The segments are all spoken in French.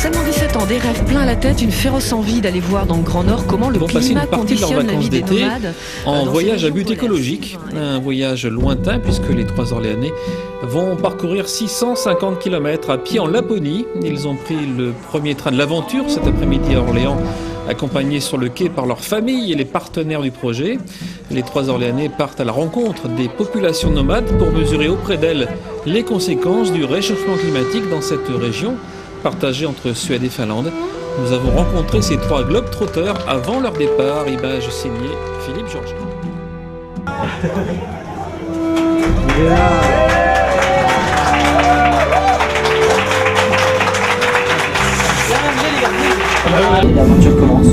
Seulement 17 ans, des rêves plein la tête, une féroce envie d'aller voir dans le Grand Nord comment le climat conditionne la vie des nomades. En voyage à but écologique, un voyage lointain puisque les 3 Orléanais vont parcourir 650 km à pied en Laponie. Ils ont pris le premier train de l'aventure cet après-midi à Orléans, accompagnés sur le quai par leurs familles et les partenaires du projet. Les 3 Orléanais partent à la rencontre des populations nomades pour mesurer auprès d'elles les conséquences du réchauffement climatique dans cette région partagée entre Suède et Finlande. Nous avons rencontré ces 3 globetrotters avant leur départ, image signée Philippe Georges. L'aventure commence.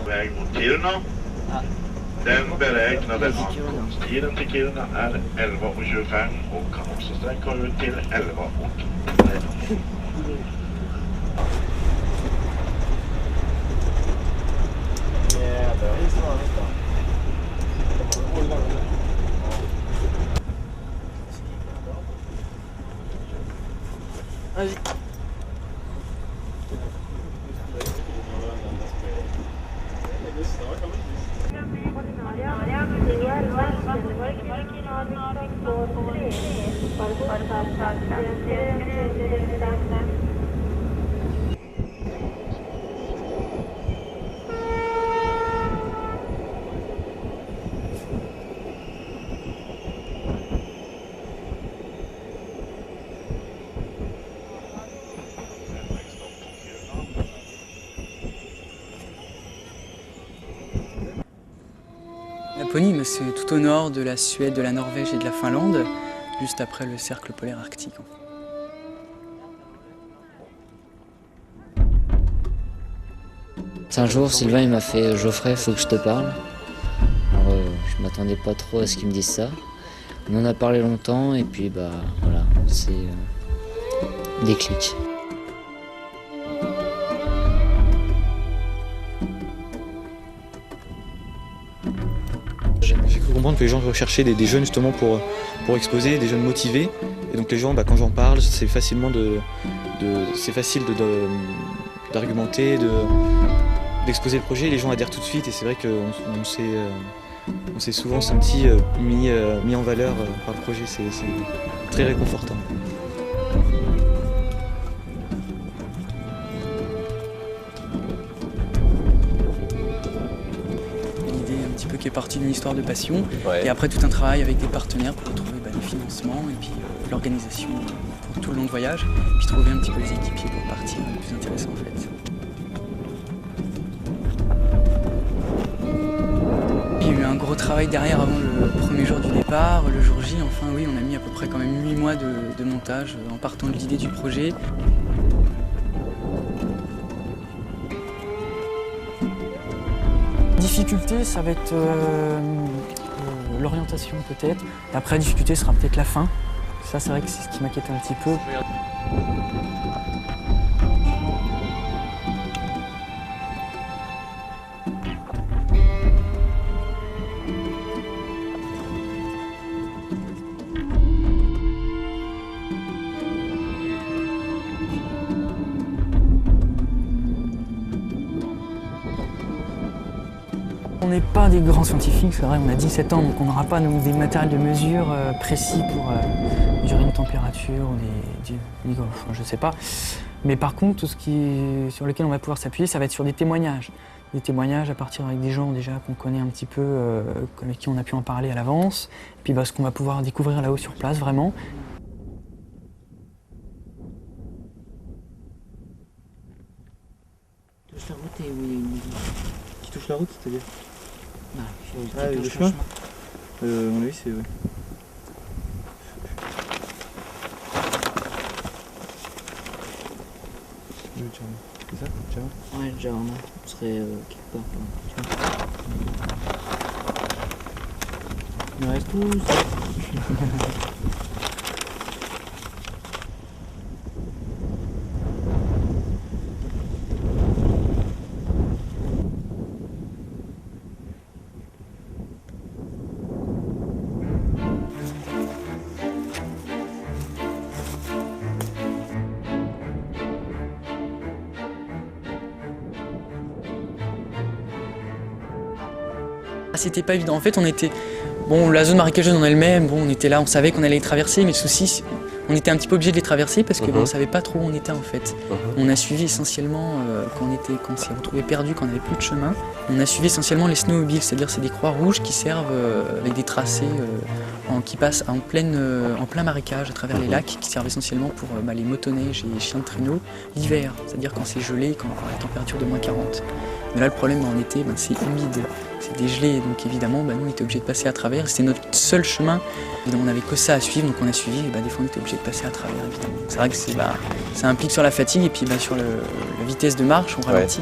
Väg mot Kiruna. Den beräknade ankomsttiden till Kiruna är 11:25 och kan också sträcka ut till 11:13. Laponie, c'est tout au nord de la Suède, de la Norvège et de la Finlande, juste après le cercle polaire arctique. Un jour, Sylvain il m'a fait « Geoffrey, faut que je te parle ». Alors, je m'attendais pas trop à ce qu'il me dise ça. On en a parlé longtemps et puis bah voilà, c'est déclic. J'ai cru comprendre que les gens recherchaient des jeunes justement pour exposer, des jeunes motivés. Et donc les gens, quand j'en parle, c'est facilement de c'est facile d'argumenter, d'exposer le projet, les gens adhèrent tout de suite et c'est vrai qu'on s'est souvent senti mis en valeur par le projet, c'est très réconfortant. Qui est partie d'une histoire de passion, et après tout un travail avec des partenaires pour trouver le financement et puis l'organisation pour tout le long de voyage, puis trouver un petit peu les équipiers pour partir, le plus intéressant en fait. Il y a eu un gros travail derrière avant le premier jour du départ, le jour J, enfin oui, on a mis à peu près quand même 8 mois de montage en partant de l'idée du projet. Difficulté, ça va être l'orientation peut-être. Et après, la difficulté sera peut-être la fin. Ça, c'est vrai que c'est ce qui m'inquiète un petit peu. On n'est pas des grands scientifiques, c'est vrai, on a 17 ans, donc on n'aura pas des matériels de mesure précis pour mesurer une température ou je sais pas. Mais par contre, tout ce sur lequel on va pouvoir s'appuyer, ça va être sur des témoignages. Des témoignages à partir avec des gens déjà qu'on connaît un petit peu, avec qui on a pu en parler à l'avance. Et puis ce qu'on va pouvoir découvrir là-haut sur place, vraiment. Touche la route et oui. Qui touche la route, c'est-à-dire? Le chemin. Mon avis, c'est... Ouais. C'est ça, Java? Ouais, Java, on serait quelque part. Il me reste tous. C'était pas évident. En fait, on était... Bon, la zone marécageuse en elle-même, on était là, on savait qu'on allait les traverser, mais le souci, on était un petit peu obligé de les traverser parce qu'on savait pas trop où on était en fait. On a suivi essentiellement, quand on s'est retrouvé perdu, quand on n'avait plus de chemin, on a suivi essentiellement les snowmobiles, c'est-à-dire c'est des croix rouges qui servent avec des tracés qui passent en plein marécage à travers les lacs, qui servent essentiellement pour les motoneiges et les chiens de traîneau l'hiver, c'est-à-dire quand c'est gelé, quand on a la température de -40. Mais là, le problème en été, c'est humide, c'est dégelé, donc évidemment, nous, on était obligé de passer à travers. C'était notre seul chemin, on n'avait que ça à suivre, donc on a suivi, et des fois, on était obligé de passer à travers, évidemment. C'est vrai que ça implique sur la fatigue, et puis sur la vitesse de marche, on ralentit.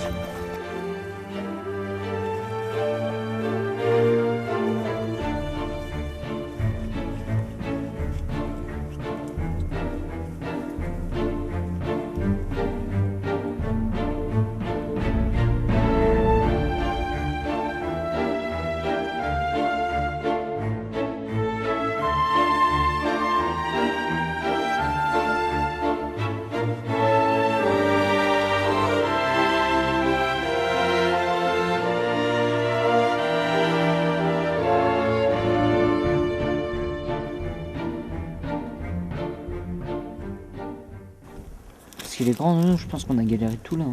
Parce qu'il est grand, je pense qu'on a galéré tout là.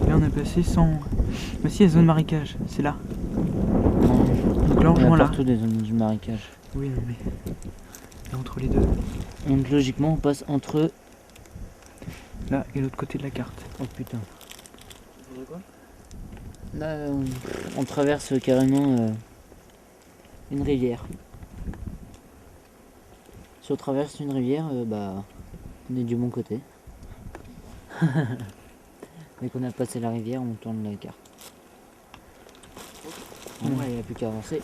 Là on a passé sans... Bah si, la zone marécage, c'est là. Donc là on rejoint là. Partout des zones du marécage. Oui, non mais... Et entre les deux. Donc logiquement on passe entre... Là et l'autre côté de la carte. Oh putain. Là on traverse carrément une rivière. Si on traverse une rivière, on est du bon côté. Dès qu'on a passé la rivière, on tourne la carte. Bon, il n'y a plus qu'à avancer.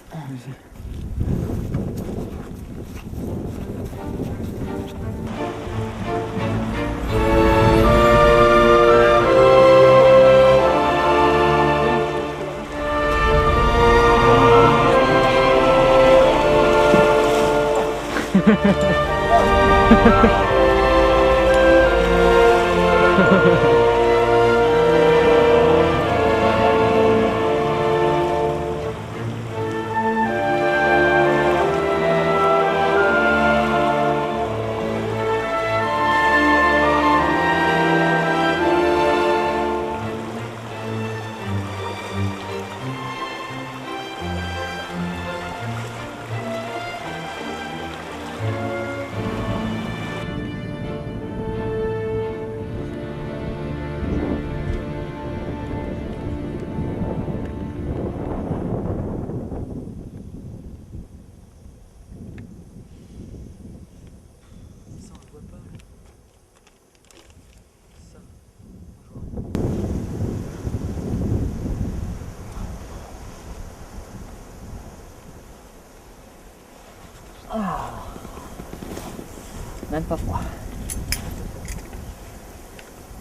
Même pas froid.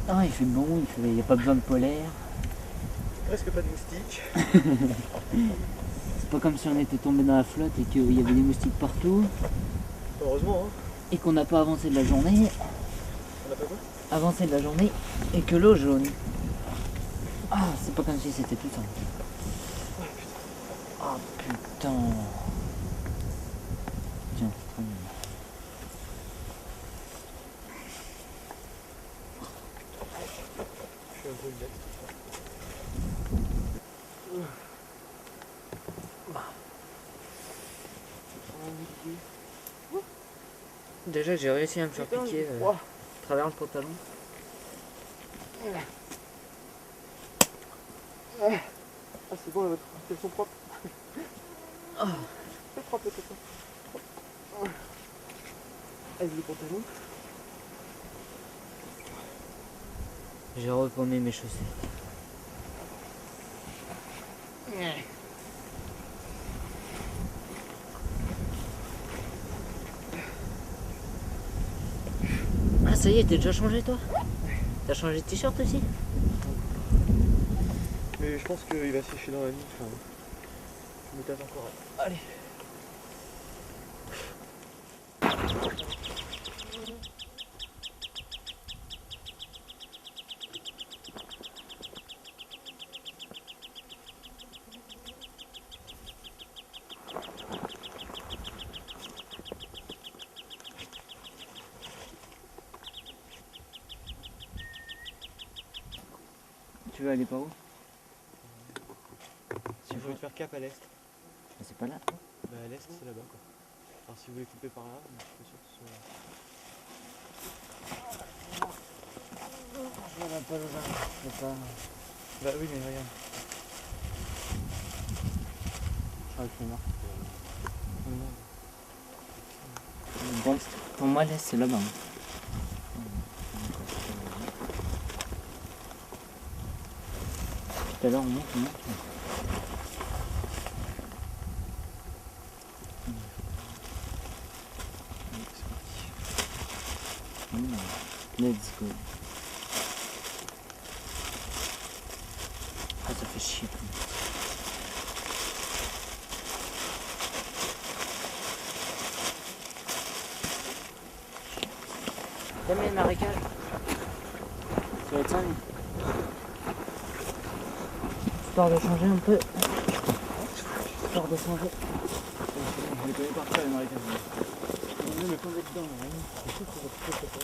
Ah, il fait bon, il n'y a pas besoin de polaire. Presque pas de moustiques. C'est pas comme si on était tombé dans la flotte et qu'il y avait des moustiques partout. Heureusement, hein. Et qu'on n'a pas avancé de la journée. On a pas quoi? Avancé de la journée et que l'eau jaune. Ah, c'est pas comme si c'était tout ça. Ah putain. Tiens, très bien. Je suis un peu bête. Déjà j'ai réussi à me faire piquer à travers le pantalon. Ah c'est bon, elles sont propres. C'est propre, c'est propre. Aide le pantalon. J'ai repaumé mes chaussettes. Ah ça y est, t'es déjà changé toi? T'as changé de t-shirt aussi? Mais je pense qu'il va sécher dans la nuit. Enfin, je me tâte encore. Allez. Tu veux aller par où? Si vous voulez faire cap à l'est. C'est pas là toi? Bah à l'est c'est là-bas quoi. Alors si vous voulez couper par là, je suis sûr que ce soit... Je vois pas le jardin, je sais pas. Bah oui mais regarde. Je crois que c'est mort. Bon, pour moi l'est c'est là-bas. Tout à l'heure on monte. Let's go. Ah ça fait chier. T'aimes les marécages? Ça va être ça, histoire de changer un peu. Histoire de changer. Je les connais par cœur les marécages. Non mais quand on est dedans, c'est sûr que ça va être ça.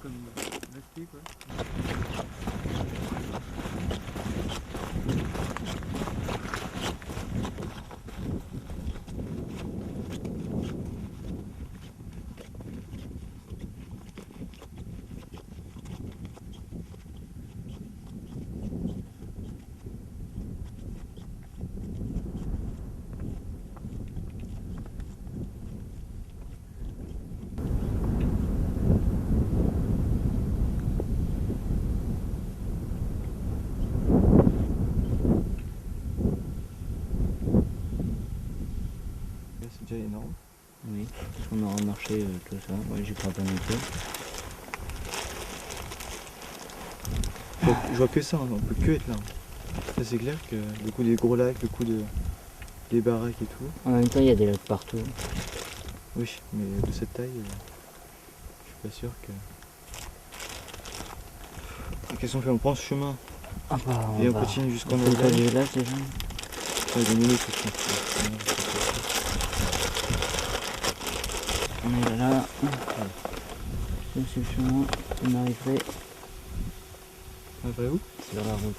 comme l'aspect quoi. C'est déjà énorme. Oui, on aura marché tout ça. Moi, j'y crois pas non plus. Je vois que ça, hein, on peut que être là. Ça c'est clair que le coup des gros lacs, le coup des baraques et tout. En même temps, il y a des lacs partout. Oui, mais de cette taille, je suis pas sûr que... Qu'est-ce qu'on fait? On prend ce chemin Ah bah, et on continue jusqu'en au Auvergne. du village déjà. Ça va 2 minutes, je pense. On est là. Je suis le chemin. On arriverait Après où? sur la route.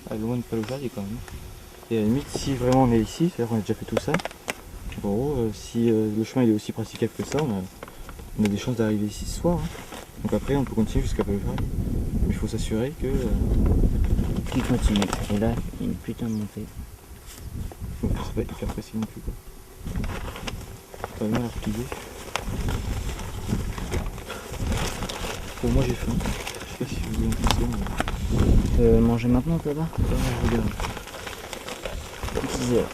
Ah, loin de Palogardi quand même. Et à la limite, si vraiment on est ici, c'est-à-dire qu'on a déjà fait tout ça, en gros, si le chemin il est aussi praticable que ça, on a des chances d'arriver ici ce soir. Hein. Donc après, on peut continuer jusqu'à Palogardi. Mais il faut s'assurer que... Qui continue. Et là, il y a une putain de montée. c'est pas hyper précis non plus quoi. Pas mal à replier. Pour moi j'ai faim. Je sais pas si je vous en penser, mais... Manger maintenant, toi là? je regarde. 10 heures.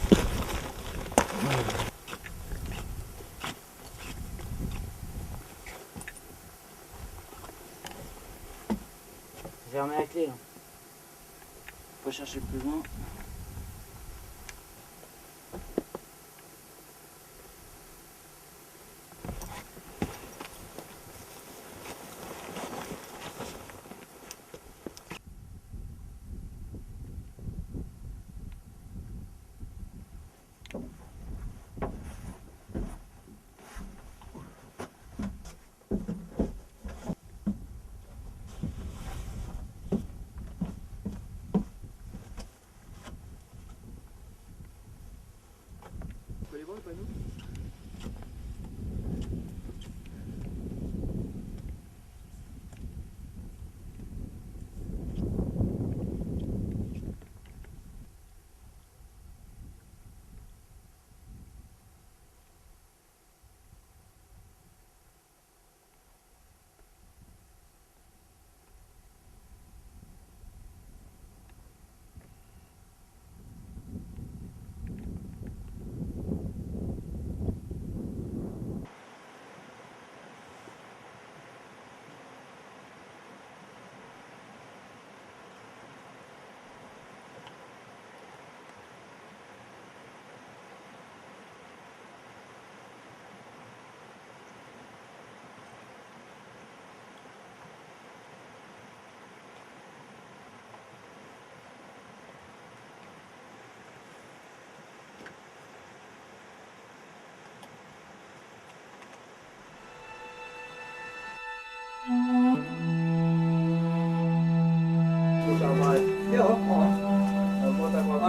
J'ai remis la clé là. Faut chercher plus loin.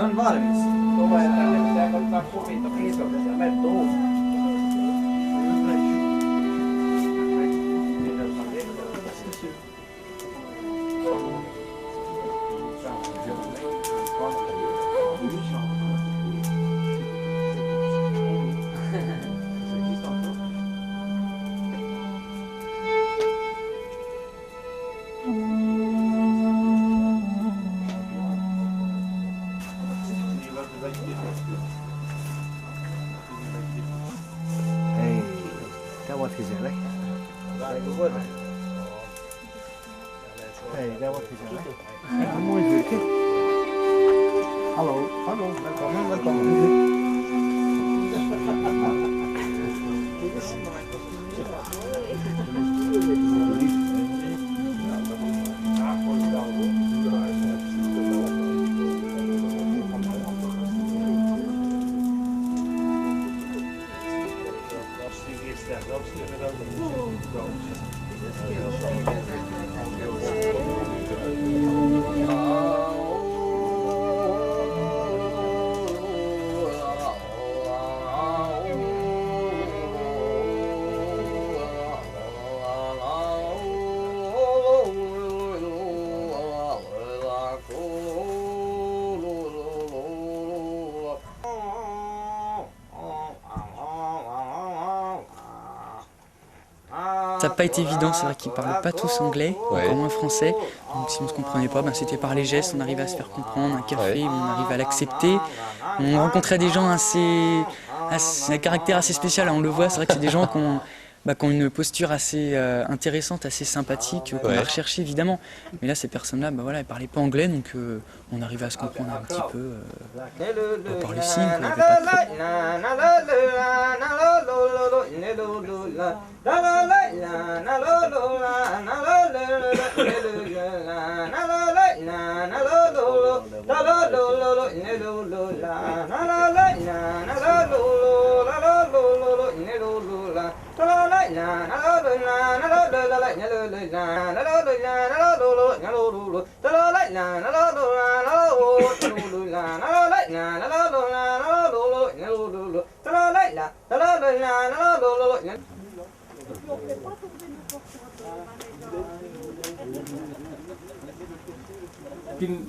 On valmis. Tulee tänne, pitää ottaa kupit kiitollisia. Mene tuun. Hei, tää voitkin siellä. Hei, tää voitkin siellä. Mooi Virke. Hallo. Hallo, welkom. Welkom. Ça n'a pas été évident, c'est vrai qu'ils ne parlaient pas tous anglais, encore moins français. Donc si on ne se comprenait pas, c'était par les gestes, on arrivait à se faire comprendre, un café, on arrivait à l'accepter. On rencontrait des gens un caractère assez spécial, on le voit, c'est vrai que c'est des gens qui ont une posture assez intéressante, assez sympathique, qu'on a recherché évidemment. Mais là, ces personnes-là, elles ne parlaient pas anglais, donc on arrivait à se comprendre un petit peu par les signes, il n'y avait pas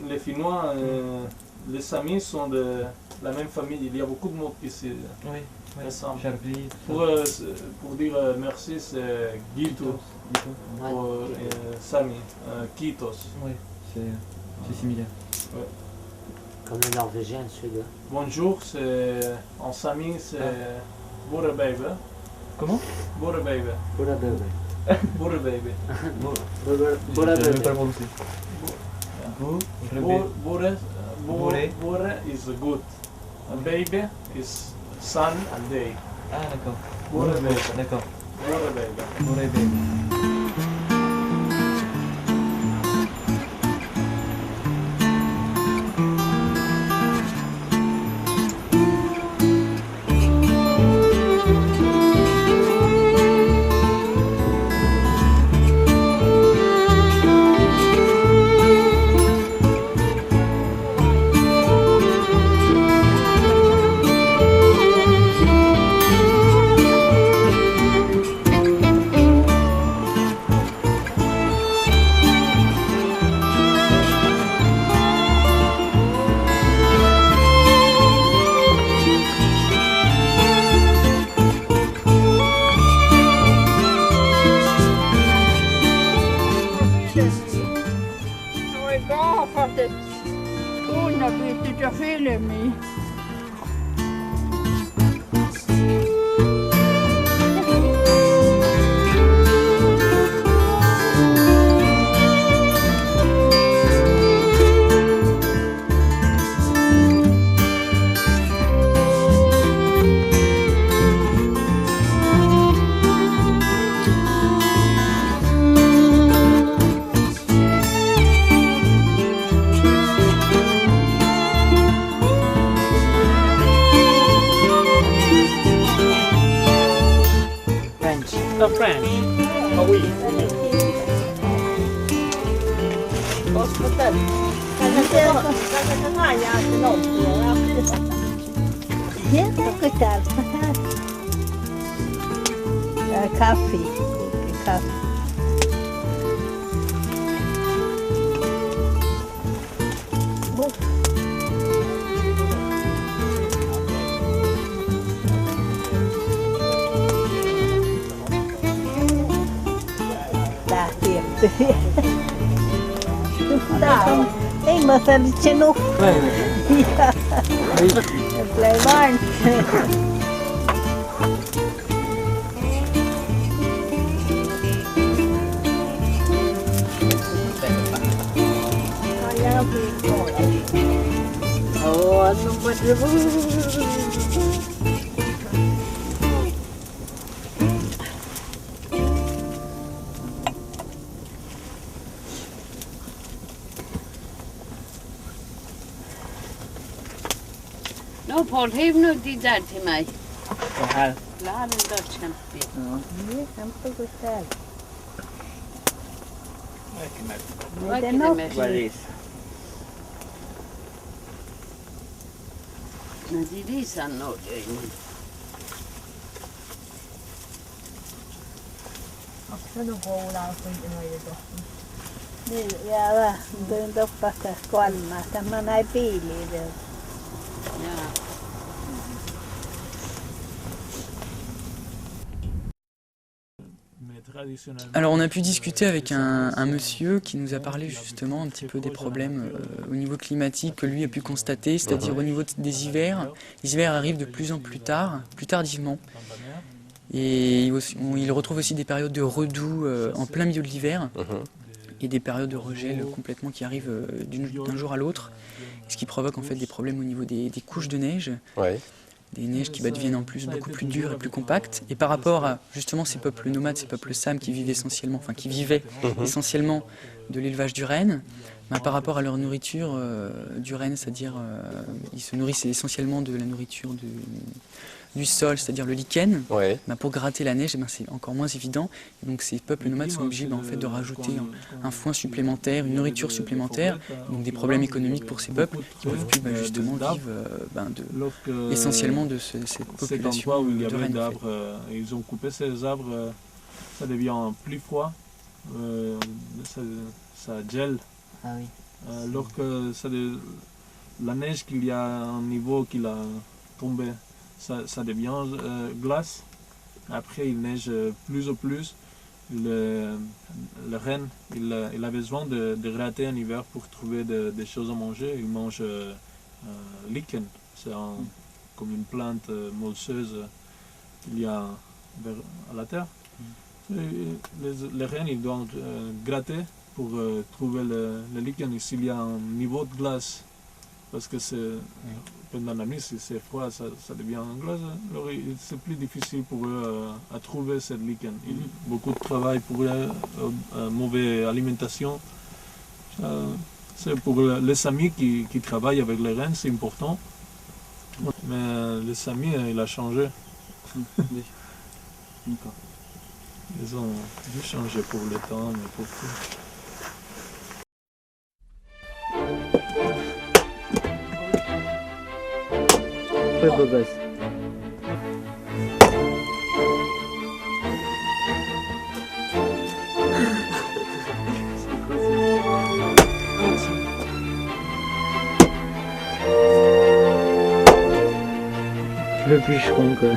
Les Finnois, les Samis sont de la même famille. Il y a beaucoup de monde ici. Ensemble. Pour dire merci, c'est Gito. Pour Sami, Kitos. Oui, c'est similaire. Ouais. Comme le norvégien, le suédois. Bonjour, en Sami, c'est Borebebe. Comment Borebebe. Borebebe. Borebebe. Borebebe. Pas prononcer. Bore is good. A baby is sun and day. Ah d'accord. Borebebe. D'accord. Borebebe. Borebebe. French. Ah oui. Kaffe. Da, ei mă, ce nu? Pleiman. Oh, nu mă trebuie. Paul, häv nu det där till mig. Det här? La den där kämpigt. Ja, det är kämpigt. Vai que ne meši. No di sanoo join. Sano koulaa kuitenkin niin, ja tuin toppasta kolmasta. Mä näin piiliin vielä. Alors on a pu discuter avec un monsieur qui nous a parlé justement un petit peu des problèmes au niveau climatique que lui a pu constater, c'est-à-dire au niveau des hivers. Les hivers arrivent de plus en plus tard, plus tardivement. Et il retrouve aussi des périodes de redoux en plein milieu de l'hiver et des périodes de regel complètement qui arrivent d'un jour à l'autre, ce qui provoque en fait des problèmes au niveau des couches de neige. Des neiges qui deviennent en plus beaucoup plus dures et plus compactes. Et par rapport à justement ces peuples nomades, ces peuples Sam qui vivaient essentiellement de l'élevage du renne, par rapport à leur nourriture du renne, c'est-à-dire ils se nourrissent essentiellement de la nourriture du sol, c'est-à-dire le lichen. Pour gratter la neige, c'est encore moins évident. Et donc ces peuples nomades sont obligés en fait, de rajouter un foin supplémentaire, une nourriture supplémentaire, donc des problèmes économiques pour ces peuples qui ne peuvent plus justement vivre essentiellement de cette population où il y avait de rennes. d'arbres, ils ont coupé ces arbres, ça devient plus froid, ça gèle. Alors que la neige qu'il y a à un niveau qu'il a tombé, ça devient glace. Après il neige plus en plus. Le renne, il a besoin de gratter en hiver pour trouver des choses à manger. Il mange lichen, c'est comme une plante molleuse qu'il y a à la terre. Les rennes, ils doivent gratter pour trouver le lichen. S'il y a un niveau de glace, parce que pendant la nuit, si c'est froid, ça devient en glace, alors c'est plus difficile pour eux à trouver cette lichen. Beaucoup de travail pour eux, mauvaise alimentation. C'est pour les Samis qui travaillent avec les rennes, c'est important. Mais les Samis, il a changé. Ils ont dû changer pour le temps, mais pour tout. Très beau gosse. Le bûcheron quoi.